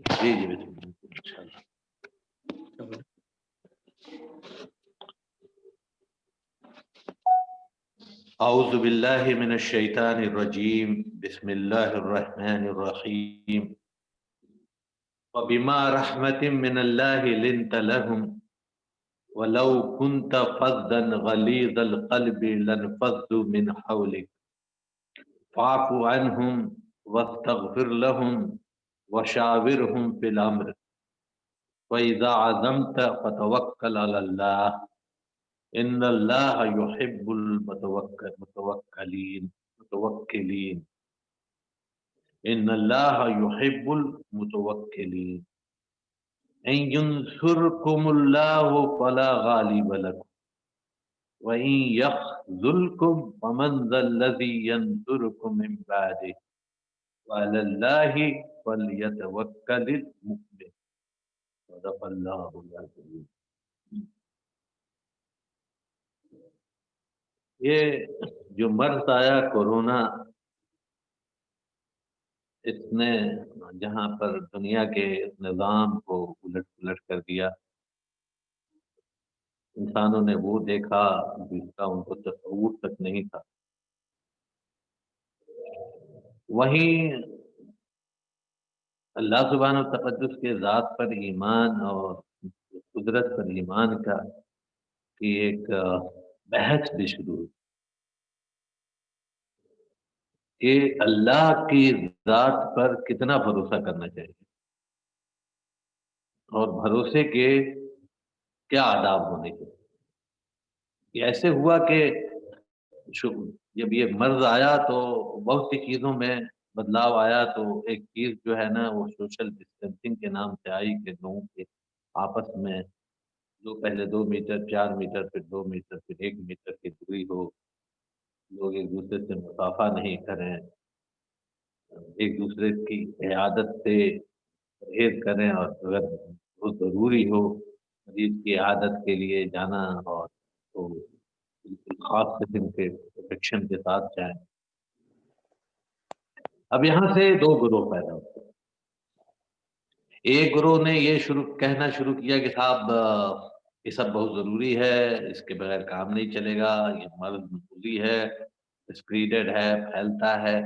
جی جی انشاءاللہ. اعوذ باللہ من الشیطان الرجیم بسم اللہ الرحمن الرحیم وبما رحمت من اللہ لنت لهم ولو كنت فظا غلیظ القلب لانفضوا من حولك فاعف عنهم واستغفر لهم وشاورهم في الامر فاذا عزمت فتوکل علی اللہ ان اللہ یحب المتوکلین ان اللہ یحب المتوکلین ان ینصرکم اللہ فلا غالب لکم وَإِن يَخْذُلْكُمْ فَمَنْ ذَا الَّذِي يَنْصُرُكُم مِّن بَعْدِهِ وَعَلَى اللَّهِ فَلْيَتَوَكَّلِ الْمُؤْمِنُونَ. صدق اللہ العظیم. یہ جو مرض آیا کورونا، اس نے جہاں پر دنیا کے نظام کو الٹ پلٹ کر دیا، انسانوں نے وہ دیکھا جس کا ان کو تصور تک نہیں تھا. وہیں اللہ سبحانہ و تقدس کے ذات پر ایمان اور قدرت پر ایمان کی ایک بحث بھی شروع ہوئی کہ اللہ کی ذات پر کتنا بھروسہ کرنا چاہیے اور بھروسے کے کیا آداب ہونے چاہیے. یہ ایسے ہوا کہ جب یہ مرض آیا تو بہت سی چیزوں میں بدلاؤ آیا. تو ایک چیز جو ہے نا وہ سوشل ڈسٹینسنگ کے نام سے آئی کہ لوگوں کے آپس میں جو پہلے 2 میٹر 4 میٹر پھر 2 میٹر پھر 1 میٹر کی دوری ہو، لوگ ایک دوسرے سے مصافحہ نہیں کریں، ایک دوسرے کی عیادت سے پرہیز کریں، اور اگر بہت ضروری ہو مریض کی عیادت کے لیے جانا اور تو بالکل خاص قسم کے پروٹیکشن کے ساتھ جائیں. اب یہاں سے 2 گروہ پیدا ہوتے ہیں. ایک گروہ نے یہ کہنا شروع کیا کہ صاحب یہ سب بہت ضروری ہے، اس کے بغیر کام نہیں چلے گا، یہ مرض معمولی ہے، اسپریڈڈ ہے، پھیلتا ہے،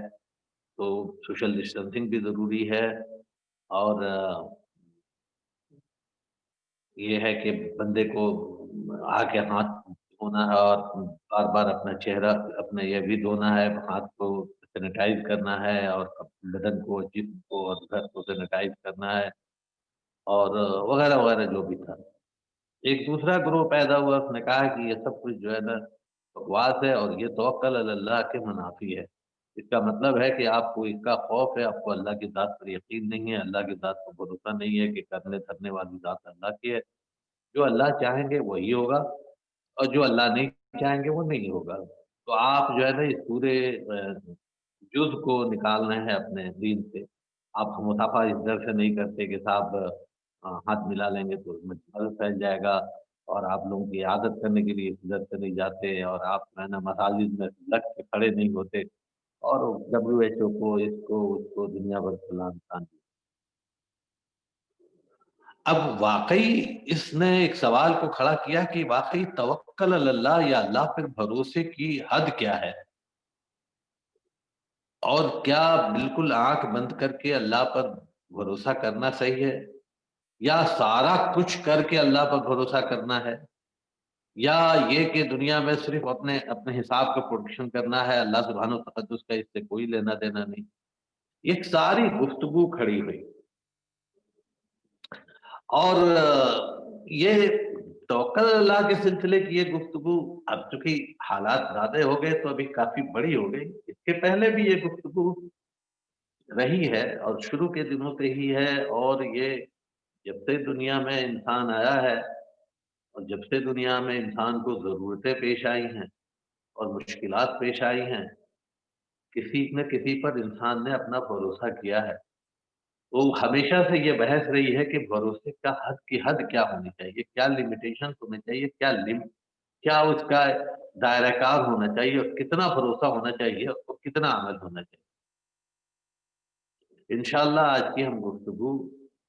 تو سوشل ڈسٹینسنگ بھی ضروری ہے. اور یہ ہے کہ بندے کو آ کے ہاتھ دھونا ہے اور بار بار اپنا چہرہ اپنا یہ بھی دھونا ہے، ہاتھ کو سینیٹائز کرنا ہے، اور بدن کو جسم کو اور گھر کو سینیٹائز کرنا ہے، اور وغیرہ وغیرہ جو بھی تھا. ایک دوسرا گروہ پیدا ہوا، اس نے کہا کہ یہ سب کچھ جو ہے نا بکواس ہے اور یہ توکل علی اللہ کے منافی ہے. اس کا مطلب ہے کہ آپ کو اس کا خوف ہے، آپ کو اللہ کی ذات پر یقین نہیں ہے، اللہ کی ذات پر بھروسہ نہیں ہے کہ کرنے دھرنے والی ذات اللہ کی ہے. جو اللہ چاہیں گے وہی ہوگا اور جو اللہ نہیں چاہیں گے وہ نہیں ہوگا. تو آپ جو ہے نا اس پورے جز کو نکالنا ہے اپنے دین سے. آپ مصافحہ اس طرح سے نہیں کرتے کہ صاحب ہاتھ ملا لیں گے تو مرض پھیل جائے گا، اور آپ لوگوں کی عادت کرنے کے لیے ادھر سے نہیں جاتے، اور آپ جو ہے نا مساجد میں لگ کے کھڑے نہیں ہوتے، اور WHO کو اس کو دنیا بھر فلان. اب واقعی اس نے ایک سوال کو کھڑا کیا کہ واقعی توکل علی اللہ یا اللہ پر بھروسے کی حد کیا ہے، اور کیا بالکل آنکھ بند کر کے اللہ پر بھروسہ کرنا صحیح ہے، یا سارا کچھ کر کے اللہ پر بھروسہ کرنا ہے، یا یہ کہ دنیا میں صرف اپنے حساب کا پروڈکشن کرنا ہے، اللہ سبحانہ و تقدس کا اس سے کوئی لینا دینا نہیں. ایک ساری گفتگو کھڑی ہوئی. اور یہ توکل اللہ کے سلسلے کی یہ گفتگو اب چونکہ حالات زیادہ ہو گئے تو ابھی کافی بڑی ہو گئی. اس کے پہلے بھی یہ گفتگو رہی ہے اور شروع کے دنوں سے ہی ہے، اور یہ جب سے دنیا میں انسان آیا ہے اور جب سے دنیا میں انسان کو ضرورتیں پیش آئی ہیں اور مشکلات پیش آئی ہیں، کسی نہ کسی پر انسان نے اپنا بھروسہ کیا ہے. تو ہمیشہ سے یہ بحث رہی ہے کہ بھروسے کا حد کیا ہونی چاہیے، کیا لمیٹیشن ہونے چاہیے، کیا اس کا دائرہ کار ہونا چاہیے، اور کتنا بھروسہ ہونا چاہیے اور کتنا عمل ہونا چاہیے. انشاءاللہ آج کی ہم گفتگو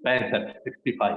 65, 65।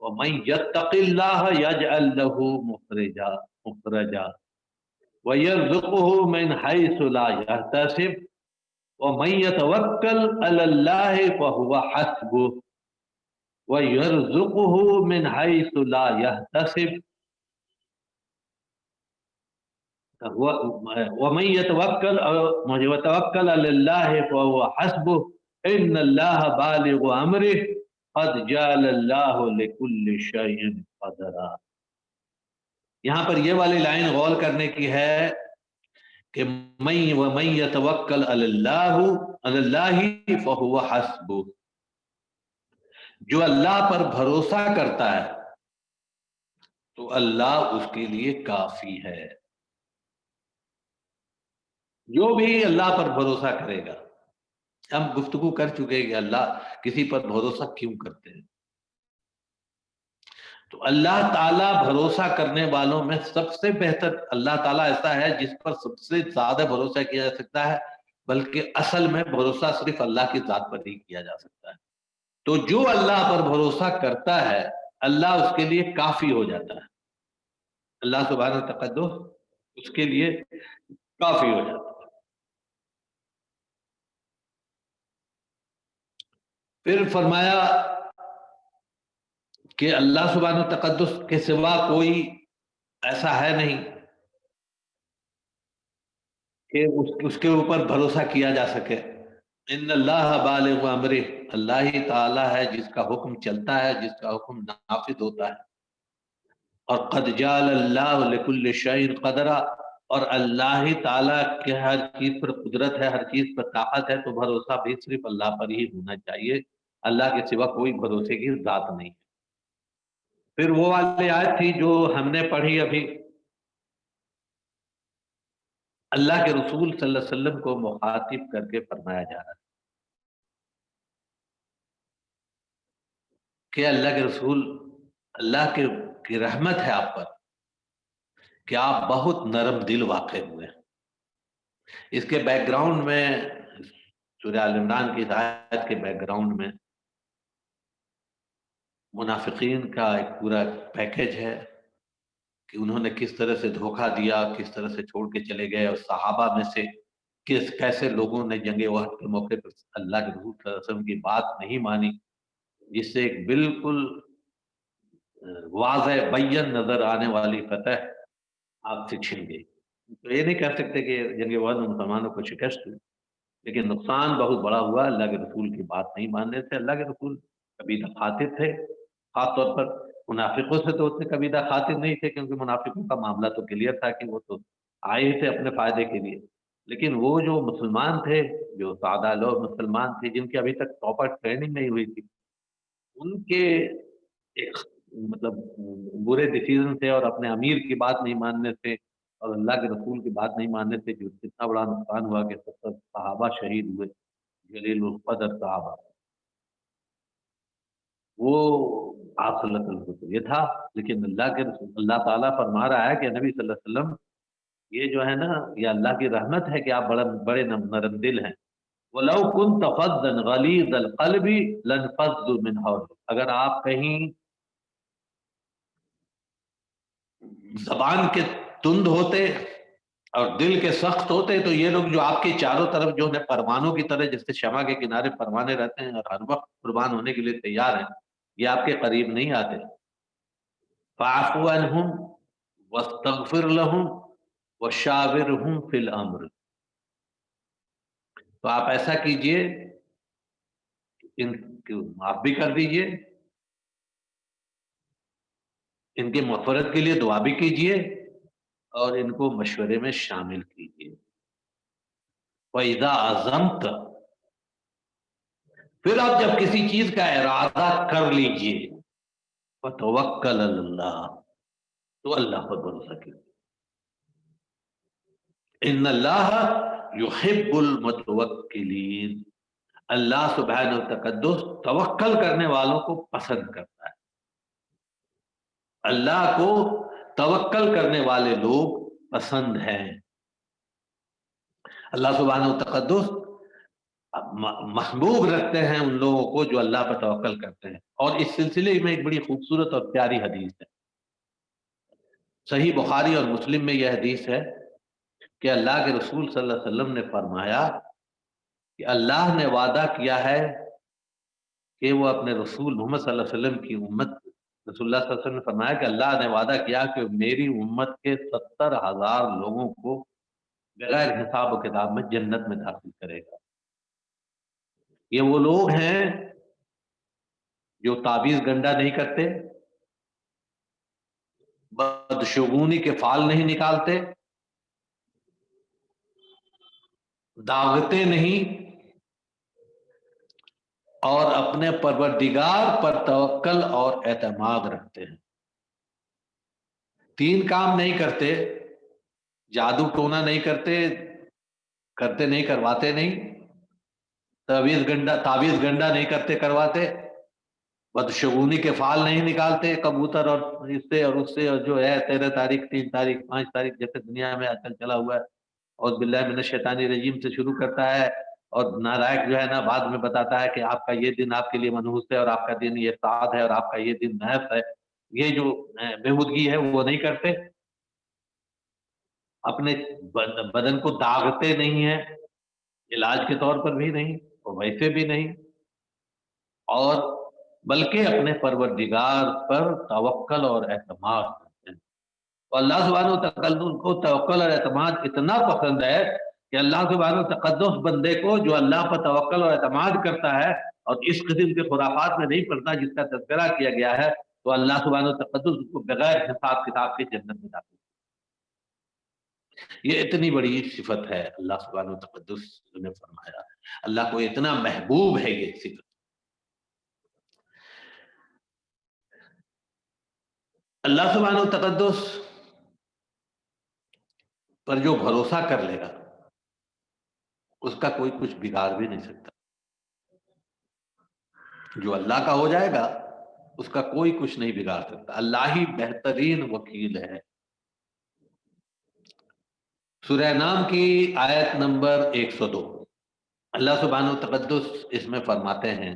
وَمَن يَتَّقِ اللَّهَ يَجْعَل لَّهُ مُخْرَجًا وَيَرْزُقْهُ مِنْ حَيْثُ لَا يَحْتَسِبُ وَمَن يَتَوَكَّلْ عَلَى اللَّهِ فَهُوَ حَسْبُهُ وَيَرْزُقْهُ مِنْ حَيْثُ لَا يَحْتَسِبُ وَمَن يَتَوَكَّلْ عَلَى اللَّهِ فَهُوَ حَسْبُهُ إِنَّ اللَّهَ بَالِغُ أَمْرِهِ قَدْ جَعَلَ اللَّهُ لِكُلِّ شَيْءٍ قَدْرًا۔ یہاں پر یہ والی لائن غور کرنے کی ہے کہ وَمَن يَتَوَكَّلْ عَلَى اللَّهِ فَهُوَ حَسْبُهُ، جو اللہ پر بھروسہ کرتا ہے تو اللہ اس کے لیے کافی ہے۔ جو بھی اللہ پر بھروسہ کرے گا، ہم گفتگو کر چکے کہ اللہ کسی پر بھروسہ کیوں کرتے ہیں، تو اللہ تعالیٰ بھروسہ کرنے والوں میں سب سے بہتر، اللہ تعالیٰ ایسا ہے جس پر سب سے زیادہ بھروسہ کیا جا سکتا ہے، بلکہ اصل میں بھروسہ صرف اللہ کی ذات پر ہی کیا جا سکتا ہے۔ تو جو اللہ پر بھروسہ کرتا ہے اللہ اس کے لیے کافی ہو جاتا ہے، اللہ سبحانہ تقدس اس کے لیے کافی ہو جاتا ہے۔ پھر فرمایا کہ اللہ سبحانہ تقدس کے سوا کوئی ایسا ہے نہیں کہ اس کے اوپر بھروسہ کیا جا سکے۔ ان اللہ بالغ امرہ، اللہ ہی تعالی ہے جس کا حکم چلتا ہے، جس کا حکم نافذ ہوتا ہے۔ اور قد جعل اللہ لکل شیء قدرا، اور اللہ ہی تعالیٰ کے ہر چیز پر قدرت ہے، ہر چیز پر طاقت ہے، تو بھروسہ بھی صرف اللہ پر ہی ہونا چاہیے، اللہ کے سوا کوئی بھروسے کی ذات نہیں۔ پھر وہ والی آیت تھی جو ہم نے پڑھی ابھی، اللہ کے رسول صلی اللہ علیہ وسلم کو مخاطب کر کے فرمایا جا رہا ہے کہ اللہ کے رسول، اللہ کی رحمت ہے آپ پر کہ آپ بہت نرم دل واقع ہوئے ہیں۔ اس کے بیک گراؤنڈ میں، سورہ آل عمران کی آیت کے بیک گراؤنڈ میں منافقین کا ایک پورا پیکج ہے کہ انہوں نے کس طرح سے دھوکہ دیا، کس طرح سے چھوڑ کے چلے گئے، اور صحابہ میں سے کیسے لوگوں نے جنگ احد کے موقع پر اللہ کے رسول صلی اللہ علیہ وسلم کی بات نہیں مانی، جس سے ایک بالکل واضح بین نظر آنے والی فتح آپ سے چھن گئی۔ تو یہ نہیں کہہ سکتے کہ جنگ احد میں مسلمانوں کو شکست ہوئی، لیکن نقصان بہت بڑا ہوا اللہ کے رسول کی بات نہیں ماننے سے۔ اللہ کے رسول کبھی خاطب تھے، خاص طور پر منافقوں سے تو اتنے کبھی خاطب نہیں تھے، کیونکہ منافقوں کا معاملہ تو کلیئر تھا کہ وہ تو آئے ہی تھے اپنے فائدے کے لیے۔ لیکن وہ جو مسلمان تھے، جو سادہ لوگ مسلمان تھے، جن کی ابھی تک پراپر ٹریننگ نہیں ہوئی تھی، ان کے ایک مطلب برے ڈیسیزن سے اور اپنے امیر کی بات نہیں ماننے سے اور اللہ کے رسول کی بات نہیں ماننے سے جو اتنا بڑا نقصان ہوا کہ 70 صحابہ شہید ہوئے، جلیل القدر صحابہ، وہ آپ صلی اللہ علیہ وسلم کو یہ تھا۔ لیکن اللہ کے رسول، اللہ تعالیٰ فرما رہا ہے کہ نبی صلی اللہ علیہ وسلم، یہ جو ہے نا، یہ اللہ کی رحمت ہے کہ آپ بڑے نرم دل ہیں۔ وَلَوْ كُنْتَ فَظًّا غَلِيظَ الْقَلْبِ لَانفَضُّوا مِنْ حَوْلِكَ، اگر آپ کہیں زبان کے تند ہوتے اور دل کے سخت ہوتے تو یہ لوگ جو آپ کے چاروں طرف جو ہے پروانوں کی طرح، جیسے شمع کے کنارے پروانے رہتے ہیں اور ہر وقت قربان ہونے کے لیے تیار ہیں، یہ آپ کے قریب نہیں آتے۔ فَاعْفُ عَنْهُمْ وَاسْتَغْفِرْ لَهُمْ وَشَاوِرْهُمْ فِي الْأَمْرِ، تو آپ ایسا کیجئے، ان کو معاف بھی کر دیجئے، ان کے مغفرت کے لیے دعا بھی کیجئے، اور ان کو مشورے میں شامل کیجئے۔ وَإِذَا عَزَمْتَ، پھر آپ جب کسی چیز کا ارادہ کر لیجئے، فَتَوَكَّلْ عَلَى اللَّهِ، تو اللہ پر بھروسہ کیجئے۔ ان اللہ یحب المتوکلین، اللہ سبحانہ وتقدس توکل کرنے والوں کو پسند کرتا ہے۔ اللہ کو توکل کرنے والے لوگ پسند ہیں۔ اللہ سبحانہ وتقدس محبوب رکھتے ہیں ان لوگوں کو جو اللہ پر توکل کرتے ہیں۔ اور اس سلسلے میں ایک بڑی خوبصورت اور پیاری حدیث ہے، صحیح بخاری اور مسلم میں یہ حدیث ہے کہ اللہ کے رسول صلی اللہ علیہ وسلم نے فرمایا کہ اللہ نے وعدہ کیا ہے کہ وہ اپنے رسول محمد صلی اللہ علیہ وسلم کی امت، رسول اللہ صلی اللہ علیہ وسلم نے فرمایا کہ اللہ نے وعدہ کیا کہ میری امت کے 70,000 لوگوں کو بغیر حساب و کتاب میں جنت میں داخل کرے گا۔ یہ وہ لوگ ہیں جو تعویذ گنڈا نہیں کرتے، بدشگونی کے فال نہیں نکالتے، داغتے نہیں، اور اپنے پروردگار پر توکل اور اعتماد رکھتے ہیں۔ 3 کام نہیں کرتے، جادو ٹونا نہیں کرتے، کرتے نہیں، کرواتے نہیں، تعویذ گنڈا نہیں کرتے کرواتے، بدشگونی کے فال نہیں نکالتے کبوتر اور اس سے اور اس سے، اور جو ہے 13 تاریخ 3 تاریخ 5 تاریخ جیسے دنیا میں آج کل چلا ہوا ہے، اور باللہ من الشیطان الرجیم سے شروع کرتا ہے، اور نالائق جو ہے نا بعد میں بتاتا ہے کہ آپ کا یہ دن آپ کے لیے منحوس ہے، اور آپ کا دن یہ سعاد ہے، اور آپ کا یہ دن نحس ہے۔ یہ جو بےہودگی ہے وہ نہیں کرتے، اپنے بدن کو داغتے نہیں ہیں، علاج کے طور پر بھی نہیں اور ویسے بھی نہیں، اور بلکہ اپنے پروردگار پر توکل اور اعتماد کرتے ہیں۔ اور اللہ سبحانہ وتعالی کو توکل اور اعتماد اتنا پسند ہے کہ اللہ سبحانہ وتعالی بندے کو جو اللہ پر توکل اور اعتماد کرتا ہے اور اس قسم کے خرافات میں نہیں پڑتا جس کا تذکرہ کیا گیا ہے، تو اللہ سبحانہ وتعالی اس کو بغیر حساب کتاب کے جنت میں داخل۔ یہ اتنی بڑی صفت ہے اللہ سبحانہ وتعالی نے فرمایا، اللہ کو اتنا محبوب ہے یہ صفت۔ اللہ سبحانہ وتعالی پر جو بھروسہ کر لے گا اس کا کوئی کچھ بگاڑ بھی نہیں سکتا، جو اللہ کا ہو جائے گا اس کا کوئی کچھ نہیں بگاڑ سکتا، اللہ ہی بہترین وکیل ہے۔ سورہ نام کی آیت نمبر 102، اللہ سبحانہ وتعالی اس میں فرماتے ہیں،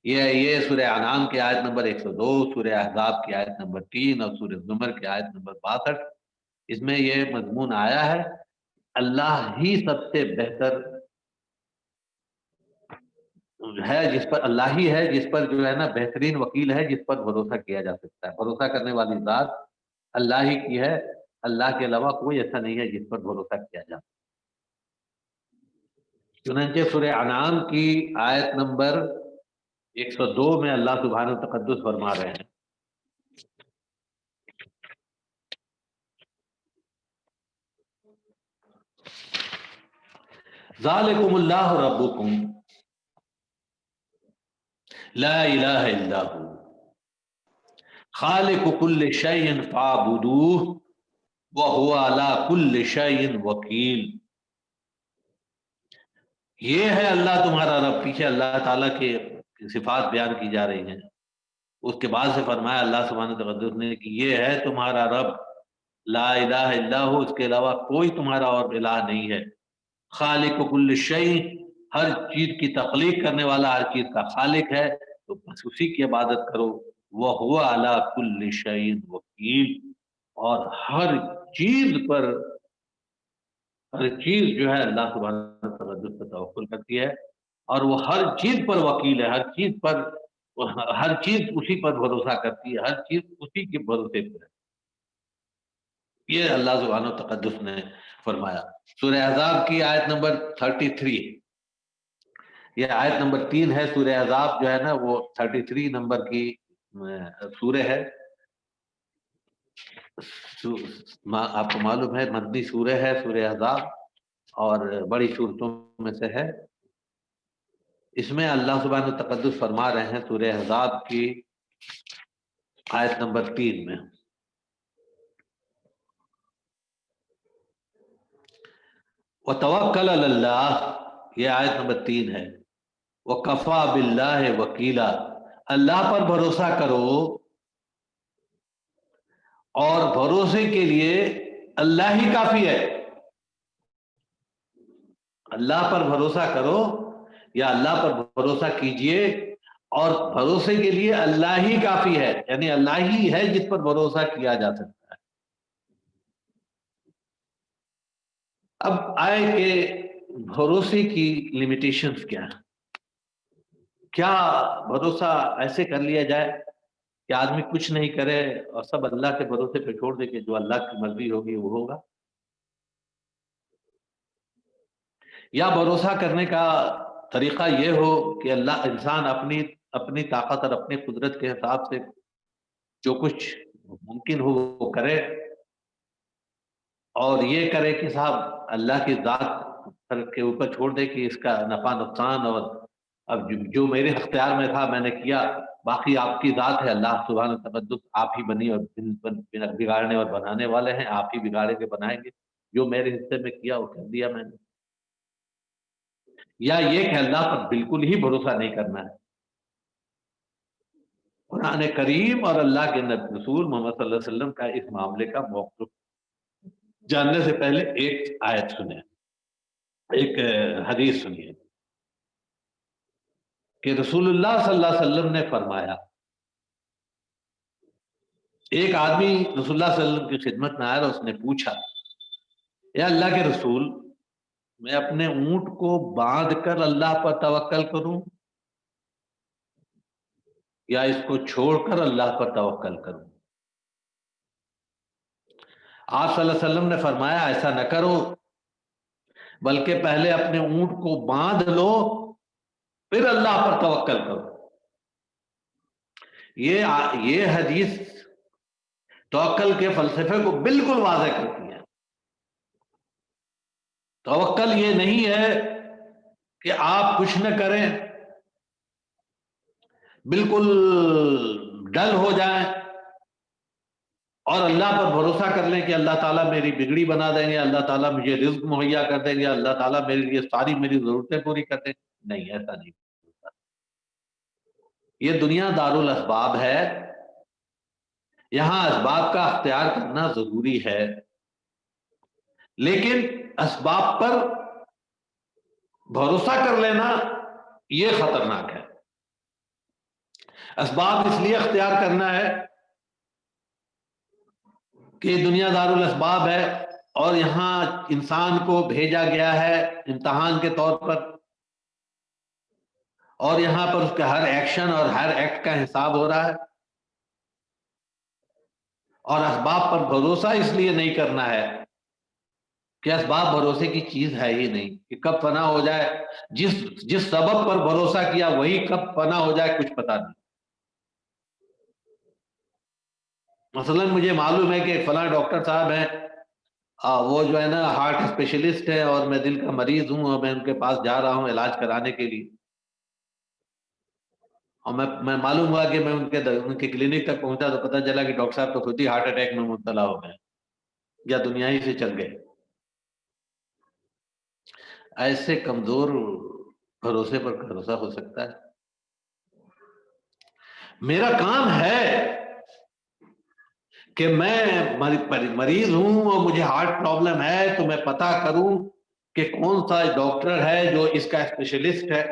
یہ سورہ انعام کی آیت نمبر 102، سورہ احزاب کی آیت نمبر 3 اور سورہ زمر کی آیت نمبر 62، اس میں یہ مضمون آیا ہے، اللہ ہی سب سے بہتر ہے، جس پر اللہ ہی ہے جس پر جو ہے نا بہترین وکیل ہے، جس پر بھروسہ کیا جا سکتا ہے۔ بھروسہ کرنے والی ذات اللہ ہی کی ہے، اللہ کے علاوہ کوئی ایسا نہیں ہے جس پر بھروسہ کیا جا سکتا۔ چنانچہ سورہ انعام کی آیت نمبر 102 میں اللہ سبحانہ وتعالی فرما رہے ہیں، ذالکم اللہ ربکم لا الہ الا ہو خالق کل شیء فاعبدوہ وہو علی کل شیء وکیل۔ یہ ہے اللہ تمہارا رب۔ پیچھے اللہ تعالیٰ کے صفات بیان کی جا رہی ہیں، اس کے بعد سے فرمایا اللہ سبحانہ وتعالی نے کہ یہ ہے تمہارا رب، لا الہ الا ہو، اس کے علاوہ کوئی تمہارا اور الہ نہیں ہے، خالق کل شیء، ہر چیز کی تخلیق کرنے والا، ہر چیز کا خالق ہے، تو بس اسی کی عبادت کرو، وَهُوَ عَلَى كُلِّ شَيْءٍ وَكِيلٌ، اور ہر چیز پر، ہر چیز جو ہے اللہ سبحانہ وتعالی پر توکل کرتی ہے، اور وہ ہر چیز پر وکیل ہے، ہر چیز پر، ہر چیز اسی پر بھروسہ کرتی ہے، ہر چیز اسی کے بھروسے پر ہے۔ یہ اللہ سبحانہ وتعالی نے فرمایا۔ سورہ احزاب کی آیت نمبر 33، یہ آیت نمبر 3 ہے، سورہ احزاب جو ہے نا وہ 33 نمبر کی سورہ ہے، آپ کو معلوم ہے مدنی سورہ ہے سورہ احزاب، اور بڑی صورتوں میں سے ہے۔ اس میں اللہ سبحانہ وتعالی فرما رہے ہیں سورہ احزاب کی آیت نمبر 3 میں، وَتَوَكَّلْ عَلَى اللَّهِ، یہ آیت نمبر 3 ہے، وَكَفَى بِاللَّهِ وَكِيلًا، اللہ پر بھروسہ کرو، اور بھروسے کے لیے اللہ ہی کافی ہے۔ اللہ پر بھروسہ کرو، یا اللہ پر بھروسہ کیجئے، اور بھروسے کے لیے اللہ ہی کافی ہے، یعنی اللہ ہی ہے جس پر بھروسہ کیا جا سکتا ہے۔ اب آئے کہ بھروسے کی لیمیٹیشنز کیا ہیں؟ کیا بھروسہ ایسے کر لیا جائے کہ آدمی کچھ نہیں کرے اور سب اللہ کے بھروسے پہ چھوڑ دے کہ جو اللہ کی مرضی ہوگی وہ ہوگا؟ یا بھروسہ کرنے کا طریقہ یہ ہو کہ اللہ انسان اپنی اپنی طاقت اور اپنی قدرت کے حساب سے جو کچھ ممکن ہو وہ کرے، اور یہ کرے کہ صاحب اللہ کی ذات کے اوپر چھوڑ دے کہ اس کا نفع نقصان، اور اب جو میرے اختیار میں تھا میں نے کیا، باقی آپ کی ذات ہے، اللہ سبحانہ تقدس آپ ہی بنی اور بگاڑنے اور بنانے والے ہیں، آپ ہی بگاڑیں گے بنائیں گے، جو میرے حصے میں کیا وہ کر دیا میں نے۔ یا یہ کہ اللہ پر بالکل ہی بھروسہ نہیں کرنا ہے۔ قرآن کریم اور اللہ کے نبی رسول محمد صلی اللہ علیہ وسلم کا اس معاملے کا موقف جاننے سے پہلے ایک آیت سنیں، ایک حدیث سنیے کہ رسول اللہ صلی اللہ علیہ وسلم نے فرمایا، ایک آدمی رسول اللہ صلی اللہ علیہ وسلم کی خدمت میں آیا اور اس نے پوچھا، یا اللہ کے رسول، میں اپنے اونٹ کو باندھ کر اللہ پر توکل کروں یا اس کو چھوڑ کر اللہ پر توکل کروں؟ آپ صلی اللہ علیہ وسلم نے فرمایا ایسا نہ کرو، بلکہ پہلے اپنے اونٹ کو باندھ لو پھر اللہ پر توکل کرو۔ یہ حدیث توکل کے فلسفے کو بالکل واضح کرتی ہے۔ توکل یہ نہیں ہے کہ آپ کچھ نہ کریں، بالکل ڈل ہو جائیں اور اللہ پر بھروسہ کر لیں کہ اللہ تعالیٰ میری بگڑی بنا دیں گے، اللہ تعالیٰ مجھے رزق مہیا کر دیں گے، اللہ تعالیٰ میرے لیے ساری میری ضرورتیں پوری کر دیں گے۔ نہیں، ایسا نہیں ہوتا۔ یہ دنیا دارالاسباب ہے، یہاں اسباب کا اختیار کرنا ضروری ہے، لیکن اسباب پر بھروسہ کر لینا یہ خطرناک ہے۔ اسباب اس لیے اختیار کرنا ہے کہ دنیا دارالاسباب ہے اور یہاں انسان کو بھیجا گیا ہے امتحان کے طور پر، اور یہاں پر اس کا ہر ایکشن اور ہر ایکٹ کا حساب ہو رہا ہے، اور اسباب پر بھروسہ اس لیے نہیں کرنا ہے کہ اسباب بھروسے کی چیز ہے ہی نہیں، کہ کب فنا ہو جائے، جس سبب پر بھروسہ کیا وہی کب فنا ہو جائے کچھ پتا نہیں۔ مثلا مجھے معلوم ہے کہ ایک فلاں ڈاکٹر صاحب ہیں، وہ جو ہے نا ہارٹ اسپیشلسٹ ہے، اور میں دل کا مریض ہوں اور میں ان کے پاس جا رہا ہوں علاج کرانے کے لیے، اور میں معلوم ہوا کہ میں ان کے کلینک تک پہنچا تو پتہ چلا کہ ڈاکٹر صاحب تو خود ہی ہارٹ اٹیک میں مبتلا ہو گئے یا دنیا ہی سے چل گئے۔ ایسے کمزور بھروسے پر بھروسہ ہو سکتا ہے؟ میرا کام ہے کہ میں مریض ہوں اور مجھے ہارٹ پرابلم ہے تو میں پتا کروں کہ کون سا ڈاکٹر ہے جو اس کا اسپیشلسٹ ہے،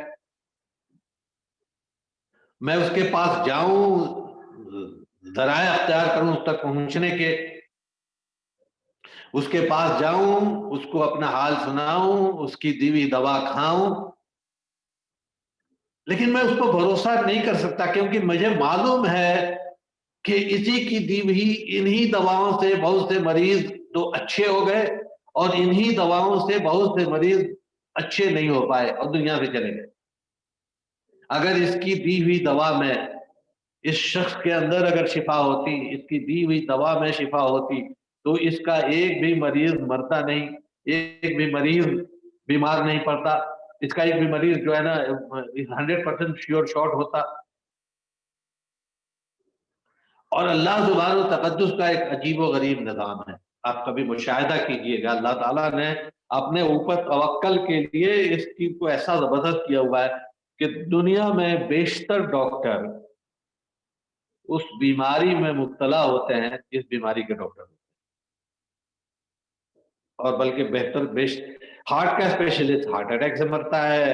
میں اس کے پاس جاؤں، ذرائع اختیار کروں اس تک پہنچنے کے، اس کے پاس جاؤں، اس کو اپنا حال سناؤں، اس کی دی ہوئی دوا کھاؤں، لیکن میں اس کو بھروسہ نہیں کر سکتا کیونکہ مجھے معلوم ہے کہ اسی کی دی ہوئی انہی دواؤں سے بہت سے مریض تو اچھے ہو گئے، اور انہی دواؤں سے بہت سے مریض اچھے نہیں ہو پائے اور دنیا سے چلے گئے۔ اگر اس کی دی ہوئی دوا میں، اس شخص کے اندر اگر شفا ہوتی، اس کی دی ہوئی دوا میں شفا ہوتی، تو اس کا ایک بھی مریض مرتا نہیں، ایک بھی مریض بیمار نہیں پڑتا، اس کا ایک بھی مریض جو ہے نا 100% شیور شارٹ ہوتا۔ اور اللہ سبحانہ و تقدس کا ایک عجیب و غریب نظام ہے، آپ کبھی مشاہدہ کیجئے گا، اللہ تعالیٰ نے اپنے اوپر توکل کے لیے اس چیز کو ایسا زبردست کیا ہوا ہے کہ دنیا میں بیشتر ڈاکٹر اس بیماری میں مبتلا ہوتے ہیں جس بیماری کے ڈاکٹر ہوتے ہیں، اور بلکہ ہارٹ کا اسپیشلسٹ ہارٹ اٹیک سے مرتا ہے،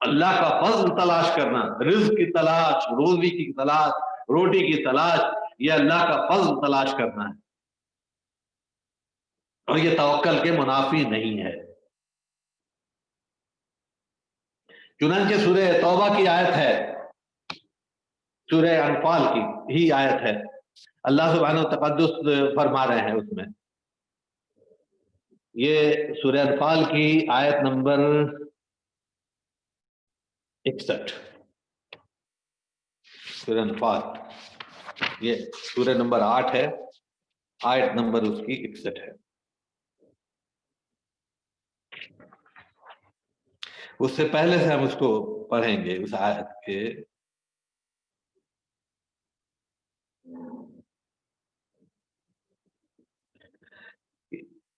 اللہ کا فضل تلاش کرنا، رزق کی تلاش، روزی کی تلاش، روٹی کی تلاش، یہ اللہ کا فضل تلاش کرنا ہے، اور یہ توکل کے منافی نہیں ہے۔ چنانچہ سورہ توبہ کی آیت ہے، سورہ انفال کی ہی آیت ہے، اللہ سبحانہ و تقدس فرما رہے ہیں اس میں، یہ سورہ انفال کی آیت نمبر 61، سورہ انفال، یہ سورہ نمبر 8 ہے، آیت نمبر اس کی 61 ہے۔ اس سے پہلے سے ہم اس کو پڑھیں گے، اس آیت کے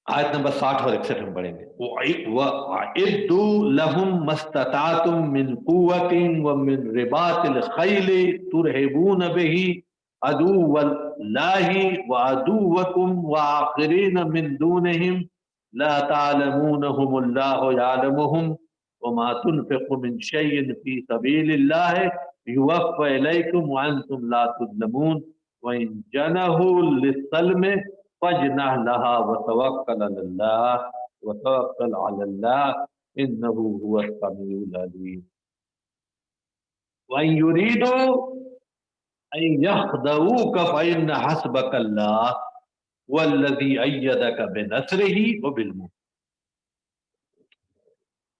آیت نمبر 60 اور 61 ہم پڑھیں گے۔ وَأَعِدُّوا لَهُم مَّا اسْتَطَعْتُم مِّن قُوَّةٍ وَمِن رِّبَاطِ الْخَيْلِ تُرْهِبُونَ بِهِ عَدُوَّ اللَّهِ وَعَدُوَّكُمْ وَآخَرِينَ مِن دُونِهِمْ لَا تَعْلَمُونَهُمُ اللَّهُ يَعْلَمُهُمْ وَمَا تُنْفِقُوا مِن شَيْءٍ فِي سَبِيلِ اللَّهِ يُوَفَّ إِلَيْكُمْ وَأَنْتُمْ لَا تُظْلَمُونَ وَإِن جَنَحُوا لِلسَّلْمِ فاجنح لها وتوکل علی اللہ وتوکل علی اللہ انہ هو السمیع العلیم وان یریدوا ان یخدعوک فان حسبک اللہ والذی ایدک بنصرہ وبالمؤمنین۔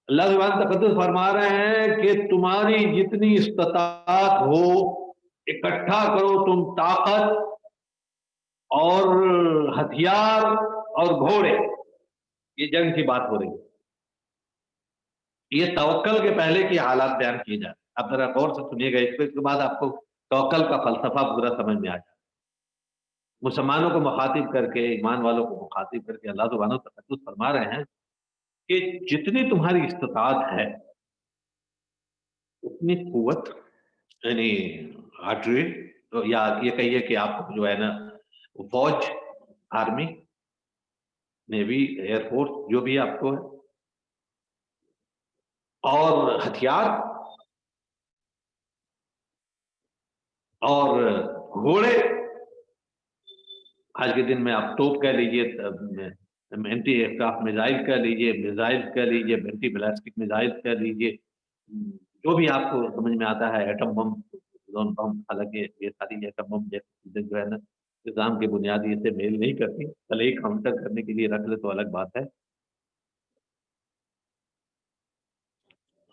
اللہ سبحانہ تقدس فرما رہے ہیں کہ تمہاری جتنی استطاعت ہو اکٹھا کرو تم طاقت اور ہتھیار اور گھوڑے، یہ جنگ کی بات ہو رہی ہے، یہ توکل کے پہلے کی حالات بیان کی جائے۔ آپ ذرا غور سے سنیے گا، اس کے بعد آپ کو توکل کا فلسفہ پورا سمجھ میں آ جائے۔ مسلمانوں کو مخاطب کر کے، ایمان والوں کو مخاطب کر کے اللہ سبحانہ تقدس فرما رہے ہیں کہ جتنی تمہاری استطاعت ہے اتنی قوت، یعنی آرٹری، یا یہ کہیے کہ آپ جو ہے نا فوج، آرمی، نیوی، ایئر فورس، جو بھی آپ کو ہے، اور ہتھیار اور گھوڑے، آج کے دن میں آپ توپ کہہ لیجئے، اینٹی ایئر کرافٹ میزائل کہہ لیجئے، میزائل کہہ لیجئے، اینٹی بلاسٹک میزائل کہہ لیجئے، جو بھی آپ کو سمجھ میں آتا ہے، ایٹم بم، زون بم، حالانکہ یہ ساری ایٹم بم جیسی چیزیں جو ہے نا نظام کے بنیادی سے میل نہیں کرتی، کل ایک کاؤنٹر کرنے کے لیے رکھ لے تو الگ بات ہے۔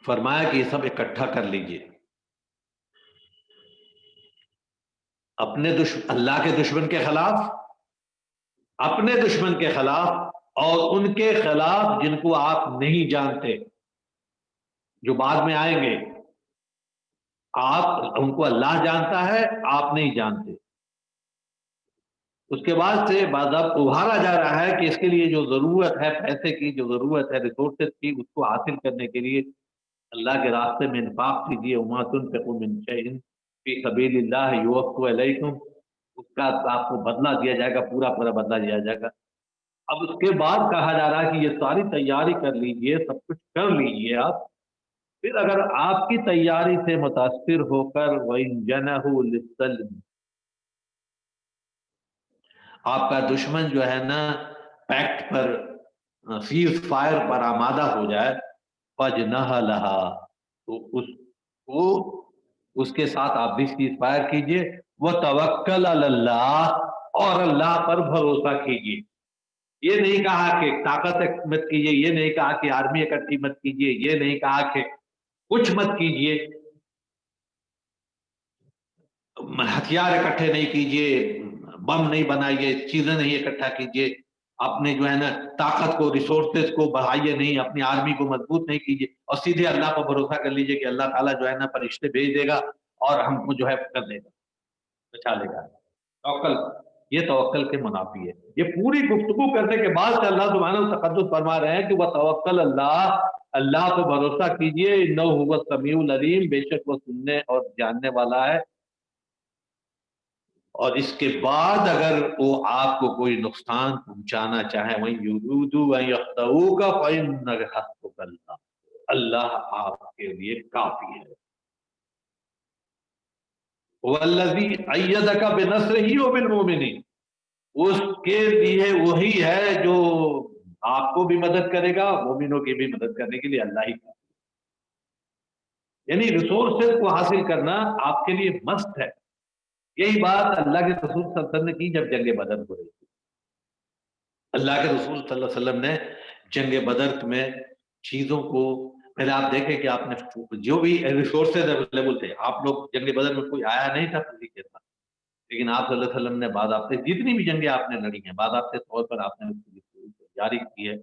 فرمایا کہ یہ سب اکٹھا کر لیجئے، اپنے اللہ کے دشمن کے خلاف، اپنے دشمن کے خلاف، اور ان کے خلاف جن کو آپ نہیں جانتے، جو بعد میں آئیں گے۔ آپ ان کو اللہ جانتا ہے، آپ نہیں جانتے۔ اس کے بعد سے باضابطہ ابھارا جا رہا ہے کہ اس کے لیے جو ضرورت ہے، پیسے کی جو ضرورت ہے، ریسورسز کی، اس کو حاصل کرنے کے لیے اللہ کے راستے میں انفاق کیجیے۔ وما تنفقوا من شیء فی سبیل اللہ یوفى الیکم، اس کا آپ کو بدلہ دیا جائے گا، پورا پورا بدلہ دیا جائے گا۔ اب اس کے بعد کہا جا رہا ہے کہ یہ ساری تیاری کر لیجئے، سب کچھ کر لیجئے آپ، پھر اگر آپ کی تیاری سے متاثر ہو کر وَإِن جَنَحُوا لِلسَّلْمِ، آپ کا دشمن جو ہے نا پیکٹ پر، سیز فائر پر آمادہ ہو جائے، فَجْنَحَ لَهَا، تو اس کے ساتھ آپ بھی سیز فائر کیجئے، وَتَوَكَّلْ عَلَى اللَّهِ، اور اللہ پر بھروسہ کیجئے۔ یہ نہیں کہا کہ طاقت مت کیجئے، یہ نہیں کہا کہ آرمی اکٹھی مت کیجئے، یہ نہیں کہا کہ کچھ مت کیجئے، ہتھیار اکٹھے نہیں کیجئے، بم نہیں بنائیے، چیزیں نہیں اکٹھا کیجئے، اپنے جو ہے نا طاقت کو، ریسورسز کو بڑھائیے نہیں، اپنی آرمی کو مضبوط نہیں کیجئے، اور سیدھے اللہ پر بھروسہ کر لیجئے کہ اللہ تعالیٰ جو ہے نا فرشتے بھیج دے گا اور ہم کو جو ہے کر دے گا، بچا لے گا۔ توکل، یہ توکل کے منافی ہے۔ یہ پوری گفتگو کرنے کے بعد سے اللہ سبحانہ تقدس فرما رہے ہیں کہ وہ توکل اللہ، اللہ پہ بھروسہ کیجئے، انہ هو السمیع العلیم، بے شک وہ سننے اور جاننے والا ہے۔ اور اس کے بعد اگر وہ آپ کو کوئی نقصان پہنچانا چاہے، وَإِن يُرِيدُوا أَن يَخْدَعُوكَ فَإِنَّ حَسْبُكَ اللَّهُ، اللہ آپ کے لیے کافی ہے۔ والذی ایدک بنصرہ وبالمؤمنین، اس کے لیے وہی ہے جو آپ کو بھی مدد کرے گا، مومنوں کی بھی مدد کرنے کے لیے اللہ ہی کا، یعنی ریسورسز کو حاصل کرنا آپ کے لیے مست ہے۔ یہی بات اللہ کے رسول صلی اللہ علیہ وسلم نے کی جب جنگ بدر ہو رہی تھی۔ اللہ کے رسول صلی اللہ علیہ وسلم نے جنگ بدر میں چیزوں کو، پہلے آپ دیکھیں کہ آپ نے جو بھی ریسورسز اویلیبل تھے، آپ لوگ جنگ بدر میں کوئی آیا نہیں تھا کسی کے ساتھ، لیکن آپ صلی اللہ علیہ وسلم نے باضابطے جتنی بھی جنگیں آپ نے لڑی ہیں باضابطے طور پر آپ نے اس کی پوری تیاری کی ہے،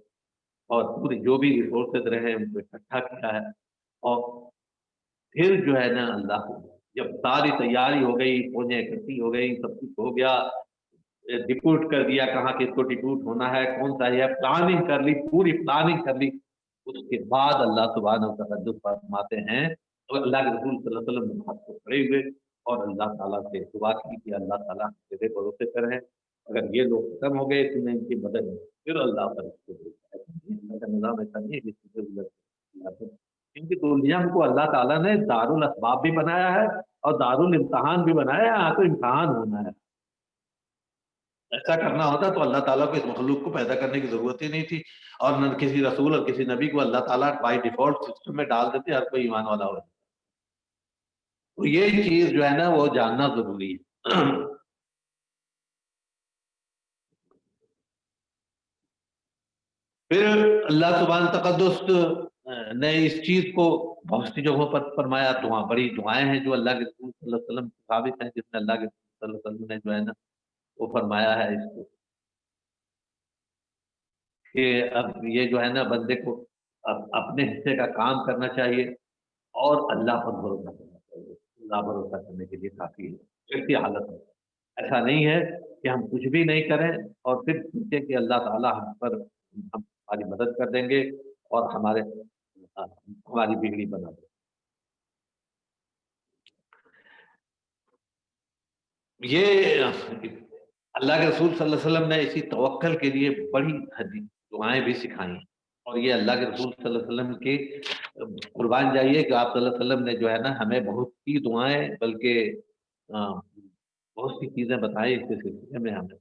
اور پورے جو بھی ریسورسز رہے ان کو اکٹھا کیا ہے، اور پھر جو ہے نا اللہ کو جب ساری تیاری ہو گئی، فوجیں اکٹھی ہو گئی، سب کچھ ہو گیا، ڈپورٹ کر دیا کہاں کس کو ڈپورٹ ہونا ہے، کون سا ہے، پلاننگ کر لی، پوری پلاننگ کر لی، اس کے بعد اللہ سبحانہ و تعالیٰ فرماتے ہیں، اور اللہ کے رسول صلی اللہ علیہ وسلم ہاتھ کو کھڑے ہوئے اور اللہ تعالیٰ سے دعا کی کہ اللہ تعالیٰ تیرے بھروسے پر ہے، اگر یہ لوگ ختم ہو گئے تو میں ان کی مدد پھر اللہ پر اس کو دیتا ہے۔ اللہ کا نظام ایسا نہیں ہے کہ سیدھے گزر، کیونکہ دنیا کو اللہ تعالیٰ نے دار الاسباب بھی بنایا ہے اور دار الامتحان بھی بنایا ہے، یہاں تو امتحان ہونا ہے۔ ایسا کرنا ہوتا تو اللہ تعالیٰ کو اس مخلوق کو پیدا کرنے کی ضرورت ہی نہیں تھی، اور نہ کسی رسول اور کسی نبی کو اللہ تعالیٰ بائی ڈیفالٹ سسٹم میں ڈال دیتے، ہر کوئی ایمان والا ہو۔ تو یہ چیز جو ہے نا وہ جاننا ضروری ہے۔ پھر اللہ سبحانہ تقدس نے اس چیز کو بہت سی جگہوں پر فرمایا، بڑی دعائیں ہیں جو اللہ کے رسول صلی اللہ علیہ وسلم سے ثابت ہیں، جس میں اللہ کے رسول صلی اللہ علیہ وسلم نے جو ہے نا وہ فرمایا ہے اس کو کہ اب یہ جو ہے نا بندے کو اپنے حصے کا کام کرنا چاہیے اور اللہ پر بھروسہ کرنا چاہیے، اللہ بھروسہ کرنے کے لیے کافی ہے ایسی حالت میں۔ ایسا نہیں ہے کہ ہم کچھ بھی نہیں کریں اور پھر سوچیں کہ اللہ تعالیٰ ہم پر ہماری مدد کر دیں گے اور ہماری بگڑی بنا دیں گے۔ یہ اللہ کے رسول صلی اللہ علیہ وسلم نے اسی توکل کے لیے بڑی دعائیں بھی سکھائی ہیں، اور یہ اللہ کے رسول صلی اللہ علیہ وسلم کی قربان جائیے کہ آپ صلی اللہ علیہ وسلم نے جو ہے نا ہمیں بہت سی دعائیں، بلکہ بہت سی چیزیں بتائی اس کے سلسلے میں۔ ہمیں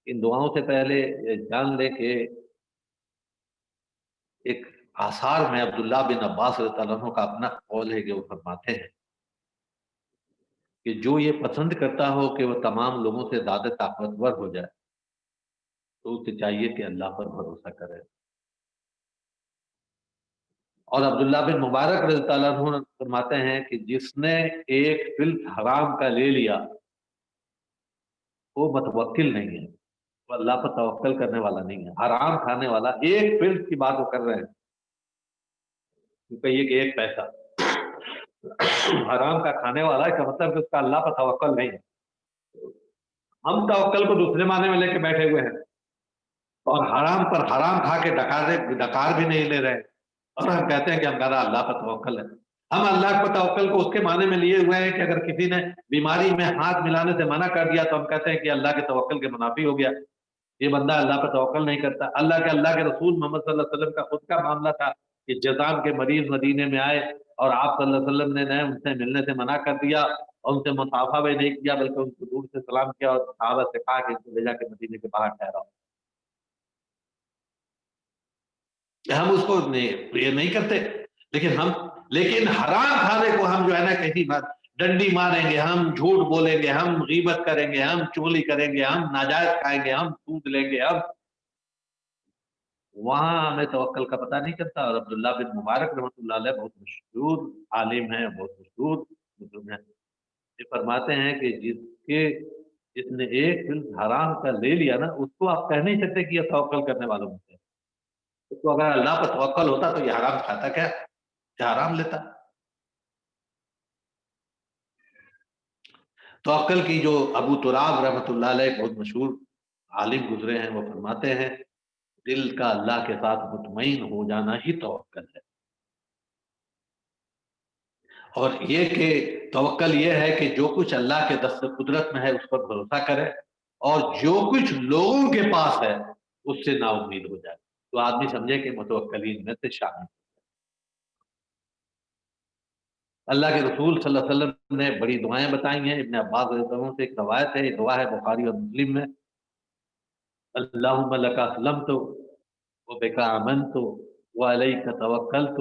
ان دعاؤں سے پہلے جان لے کہ ایک آثار میں عبداللہ بن عباس رضی اللہ عنہ کا اپنا قول ہے کہ وہ فرماتے ہیں کہ جو یہ پسند کرتا ہو کہ وہ تمام لوگوں سے زیادہ طاقتور ہو جائے تو اسے چاہیے کہ اللہ پر بھروسہ کرے، اور عبداللہ بن مبارک رضی اللہ عنہ فرماتے ہیں کہ جس نے ایک فلس حرام کا لے لیا وہ متوکل نہیں ہے، وہ اللہ پر توکل کرنے والا نہیں ہے۔ حرام کھانے والا، ایک فلس کی بات وہ کر رہے ہیں، کہیے کہ ایک پیسہ حرام کا کھانے والا، اس کا مطلب کہ اس کا اللہ پر توکل نہیں ہے۔ ہم توکل کو دوسرے معنی میں لے کے بیٹھے ہوئے ہیں اور حرام پر حرام کھا کے ڈکار بھی نہیں لے رہے، اور ہم کہتے ہیں کہ ہمارا اللہ پر توکل ہے۔ ہم اللہ پر توکل کو اس کے معنی میں لیے ہوئے ہیں کہ اگر کسی نے بیماری میں ہاتھ ملانے سے منع کر دیا تو ہم کہتے ہیں کہ اللہ کے توکل کے منافی ہو گیا، یہ بندہ اللہ پر توکل نہیں کرتا۔ اللہ کے رسول محمد صلی اللہ علیہ وسلم کا خود کا معاملہ تھا کہ جذام کے مریض مدینے میں آئے اور آپ صلی اللہ علیہ وسلم نے ان سے ملنے سے منع کر دیا اور ان سے مصافحہ بھی نہیں کیا، بلکہ ان کو دور سے سلام کیا اور صحابہ سے کہا کہ ان کو لے جا کے مدینے کے باہر ٹھہراؤ۔ ہم اس کو یہ نہیں کرتے، لیکن حرام کھانے کو ہم جو ہے نا کسی بات ڈنڈی ماریں گے، ہم جھوٹ بولیں گے، ہم غیبت کریں گے، ہم چغلی کریں گے، ہم ناجائز کھائیں گے، ہم سود لیں گے، ہم وہاں ہمیں توکل کا پتہ نہیں چلتا۔ اور عبداللہ بن مبارک رحمۃ اللہ علیہ بہت مشہور عالم ہیں، بہت مشہور مسلم ہیں، یہ فرماتے ہیں کہ جس نے ایک فلس حرام کا لے لیا نا، اس کو آپ کہہ نہیں سکتے کہ یہ توکل کرنے والوں میں سے، اس کو اگر اللہ پر توکل ہوتا تو یہ حرام کھاتا کیا، یہ حرام لیتا۔ توکل کی جو ابو تراب رحمۃ اللہ علیہ بہت مشہور عالم گزرے ہیں، وہ فرماتے ہیں دل کا اللہ کے ساتھ مطمئن ہو جانا ہی توکل ہے، اور یہ کہ توکل یہ ہے کہ جو کچھ اللہ کے دست قدرت میں ہے اس پر بھروسہ کرے، اور جو کچھ لوگوں کے پاس ہے اس سے نا امید ہو جائے، تو آدمی سمجھے کہ متوکلین میں سے شامل۔ اللہ کے رسول صلی اللہ علیہ وسلم نے بڑی دعائیں بتائی ہیں، ابن عباس رضی اللہ عنہ سے ایک روایت ہے، یہ دعا ہے بخاری اور مسلم میں، اللہم لک اسلمت وبک آمنت وعلیک توکلت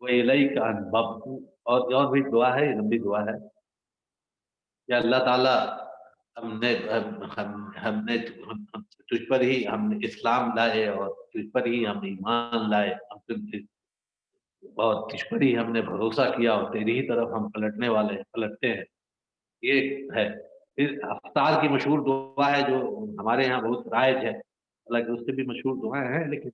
والیک انبت، اور بھی دعا ہے، یہ لمبی دعا ہے کہ اللہ تعالیٰ ہم نے ہم نے تجھ پر ہی ہم نے اسلام لائے، اور تجھ پر ہی ہم ایمان لائے، ہم اور تجھ پر ہی ہم نے بھروسہ کیا، اور تیری ہی طرف ہم پلٹنے والے پلٹتے ہیں، یہ ہے۔ پھر افطار کی مشہور دعا ہے جو ہمارے یہاں بہت رائج ہے، حالانکہ اس سے بھی مشہور دعائیں ہیں، لیکن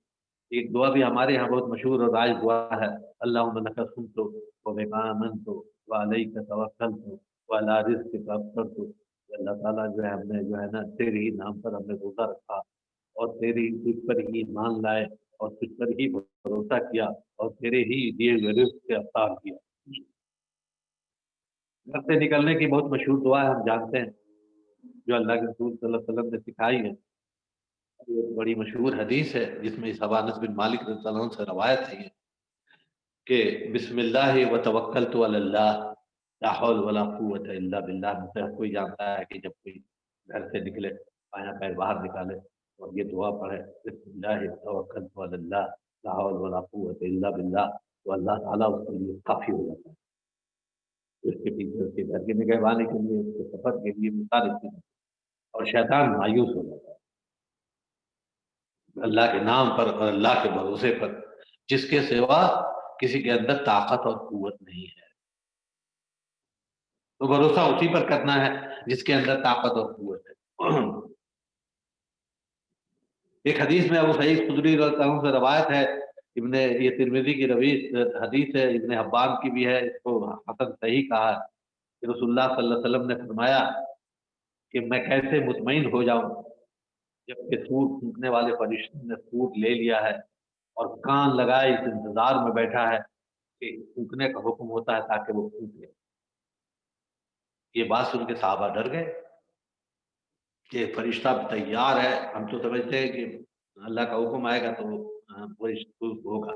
ایک دعا بھی ہمارے یہاں بہت مشہور اور رائج دعا ہے، اللہم لک صمت وبک آمنت وعلیک توکلت وعلی رزقک افطرت، کہ اللہ تعالیٰ جو ہے ہم نے جو ہے نا تیرے ہی نام پر ہم نے روزہ رکھا، اور تیری تجھ پر ہی ایمان لائے، اور تجھ پر ہی بھروسہ کیا، اور تیرے ہی دیے ہوئے رزق سے افطار کیا۔ گھر سے نکلنے کی بہت مشہور دعا ہے، ہم جانتے ہیں، جو اللہ کے رسول صلی اللہ علیہ وسلم نے سکھائی ہے، یہ بڑی مشہور حدیث ہے جس میں اس انس بن مالک رضی اللہ عنہ سے روایت ہے یہ کہ بسم اللہ و توکلت علی اللہ لا حول ولا قوت الا باللہ، مجھ سے ہر کوئی جانتا ہے کہ جب کوئی گھر سے نکلے، بایاں پیر باہر نکالے اور یہ دعا پڑھے، بسم اللہ و توکلت علی اللہ لا حول ولا قوت الا باللہ، تو اللہ تعالیٰ اس کے لیے کافی ہو جاتا ہے، اس کے پیچھے اس کے گھر کے نگہبانی کے لیے، اس کے سفر کے لیے، مثال اس کی، اور شیطان مایوس ہو جاتا ہے اللہ کے نام پر اور اللہ کے بھروسے پر، جس کے سوا کسی کے اندر طاقت اور قوت نہیں ہے، تو بھروسہ اسی پر کرنا ہے جس کے اندر طاقت اور قوت ہے۔ ایک حدیث میں ابو سعید خدری رضی اللہ عنہ سے روایت ہے، یہ ترمذی کی حدیث ہے، ابن حبان کی بھی ہے، اس کو حسن صحیح کہا ہے کہ رسول اللہ صلی اللہ علیہ وسلم نے فرمایا کہ میں کیسے مطمئن ہو جاؤں جب کہ سور پھونکنے والے فرشتے نے سور لے لیا ہے، اور کان لگائے اس انتظار میں بیٹھا ہے کہ پھونکنے کا حکم ہوتا ہے تاکہ وہ پھونکے۔ یہ بات سن کے صحابہ ڈر گئے کہ فرشتہ تیار ہے، ہم تو سمجھتے ہیں کہ اللہ کا حکم آئے گا تو فرشتہ ہوگا،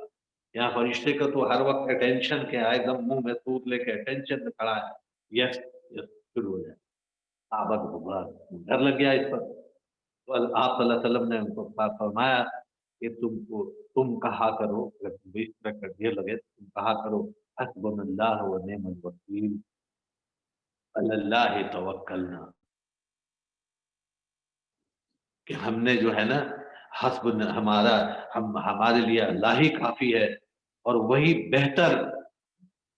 یہاں فرشتے کا تو ہر وقت اٹینشن کیا ہے، ایک دم منہ میں سوت لے کے اٹینشن میں کھڑا ہے، یس یس شروع ہو جائے، صحابہ کو بڑا ڈر لگ گیا اس پر، تو آپ صلی اللہ علیہ وسلم نے ان کو فرمایا کہ تم کہا کرو، اگر تم اس طرح کا ڈر لگے تو تم کہا کرو حسبنا اللہ و نعم الوکیل علی اللہ توکلنا، کہ ہم نے جو ہے نا حسب ہمارے لیے اللہ ہی کافی ہے، اور وہی بہتر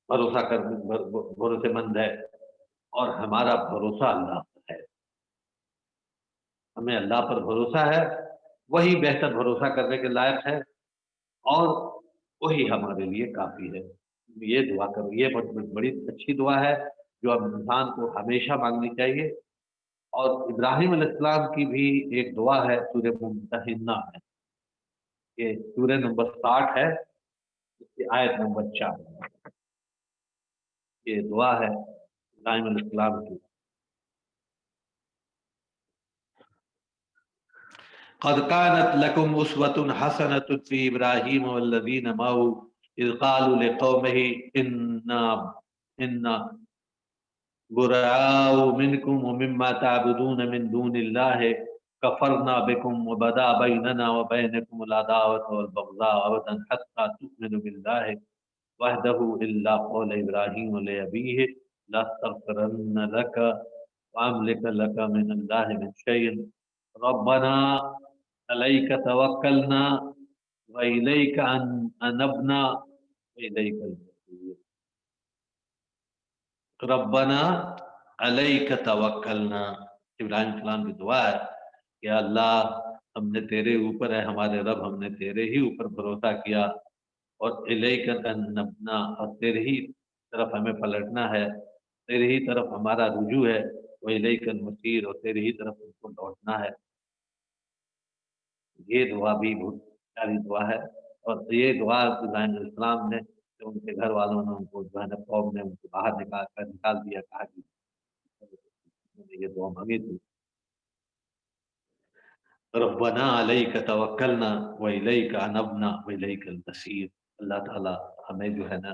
بھروسے مند ہے، اور ہمارا بھروسہ اللہ پر ہے، ہمیں اللہ پر بھروسہ ہے، وہی بہتر بھروسہ کرنے کے لائق ہے، اور وہی ہمارے لیے کافی ہے۔ یہ دعا کرو، یہ بہت بڑی اچھی دعا ہے جو اب انسان کو ہمیشہ مانگنی چاہیے۔ اور ابراہیم علیہ السلام کی بھی ایک دعا ہے سورہ ممتحنہ میں، یہ سورہ نمبر 60 ہے، اس کی آیت نمبر 4، یہ دعا ہے ابراہیم علیہ السلام کی، قد كانت لكم أسوة حسنة في إبراهيم والذين معه إذ قالوا لقومه إنا براء منكم ومما تعبدون من دون الله كفرنا بكم وبدا بيننا وبينكم العداوة والبغضاء أبدا حتى تؤمنوا بالله وحده إلا قول إبراهيم لأبيه لاستغفرن لك وأملك لك من الله من شيء ربنا عليك توكلنا وإليك أنبنا وإليك المصير، ربنا علیک توکلنا، ابراہیم السلام کی دعا ہے کہ اللہ ہم نے تیرے اوپر ہے، ہمارے رب ہم نے تیرے ہی اوپر بھروسہ کیا، اور الیک انبنا، اور تیرے ہی طرف ہمیں پلٹنا ہے، تیرے ہی طرف ہمارا رجوع ہے، وہ الیک المصیر، اور تیرے ہی طرف ہم کو لوٹنا ہے۔ یہ دعا بھی بہت پیاری دعا ہے، اور یہ دعا ابراہیم علیہ السلام نے، جو ان کے گھر والوں نے ان کو جو ہے نا قوم نے ان کو باہر نکال دیا، کہا کہ انہوں نے یہ دعا مانگی تھی، ربنا علیک توکلنا والیک انبنا والیک المصیر، اللہ تعالیٰ ہمیں جو ہے نا